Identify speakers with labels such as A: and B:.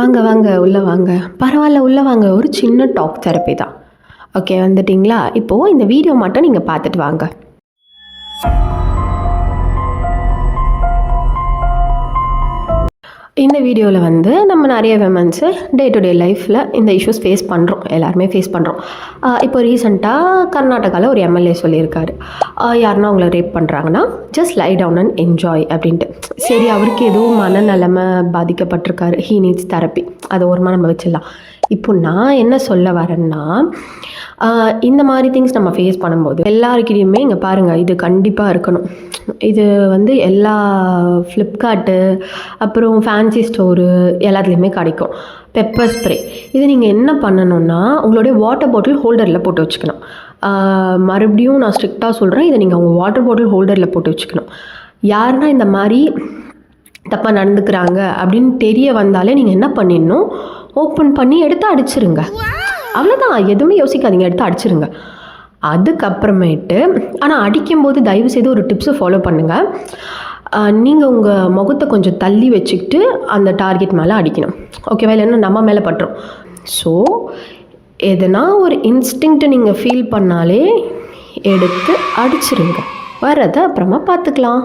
A: வாங்க வாங்க உள்ளே வாங்க. பரவாயில்ல உள்ளே வாங்க. ஒரு சின்ன டாக் தெரப்பி தான். ஓகே வந்துட்டிங்களா? இப்போது இந்த வீடியோ மட்டும் நீங்கள் பார்த்துட்டு வாங்க. இந்த வீடியோவில் வந்து நம்ம நிறைய விமன்ஸு டே டு டே லைஃப்பில் இந்த இஷ்யூஸ் ஃபேஸ் பண்ணுறோம். எல்லாருமே ஃபேஸ் பண்ணுறோம். இப்போ ரீசெண்டாக கர்நாடகாவில் ஒரு எம்எல்ஏ சொல்லியிருக்காரு, யாருன்னா அவங்கள ரேப் பண்ணுறாங்கன்னா just lie down and enjoy அப்படின்ட்டு. சரி, அவருக்கு எதுவும் மனநலமை பாதிக்கப்பட்டிருக்காரு, ஹீ நீட்ஸ் தெரப்பி, அதை ஓரமாக நம்ம வச்சிடலாம். இப்போ நான் என்ன சொல்ல வரேன்னா, இந்த மாதிரி திங்ஸ் நம்ம ஃபேஸ் பண்ணும்போது எல்லாருக்கிட்டையுமே இங்கே பாருங்கள், இது கண்டிப்பாக இருக்கணும். இது வந்து எல்லா ஃப்ளிப்கார்ட்டு அப்புறம் ஃபேன்சி ஸ்டோரு எல்லாத்துலேயுமே கிடைக்கும். பெப்பர் ஸ்ப்ரே இது நீங்கள் என்ன பண்ணணுன்னா உங்களுடைய வாட்டர் பாட்டில் ஹோல்டரில் போட்டு வச்சுக்கணும். மறுபடியும் நான் ஸ்ட்ரிக்டாக சொல்கிறேன், இதை நீங்கள் உங்கள் வாட்டர் பாட்டில் ஹோல்டரில் போட்டு வச்சுக்கணும். யாருன்னா இந்த மாதிரி தப்பாக நடந்துக்கிறாங்க அப்படின்னு தெரிய வந்தாலே நீங்கள் என்ன பண்ணிடணும், ஓப்பன் பண்ணி எடுத்து அடிச்சிருங்க. அவ்வளோதான், எதுவுமே யோசிக்காதீங்க, எடுத்து அடிச்சிருங்க. அதுக்கப்புறமேட்டு ஆனால் அடிக்கும்போது தயவு செய்து ஒரு டிப்ஸை ஃபாலோ பண்ணுங்கள். நீங்கள் உங்கள் முகத்தை கொஞ்சம் தள்ளி வச்சுக்கிட்டு அந்த டார்கெட் மேலே அடிக்கணும். ஓகேவா? இல்லைன்னா நம்ம மேலே பட்டுரும். ஸோ எதனா ஒரு இன்ஸ்டிங்க்ட் நீங்கள் ஃபீல் பண்ணாலே எடுத்து அடிச்சிருங்க. வரதை அப்புறமா பார்த்துக்கலாம்.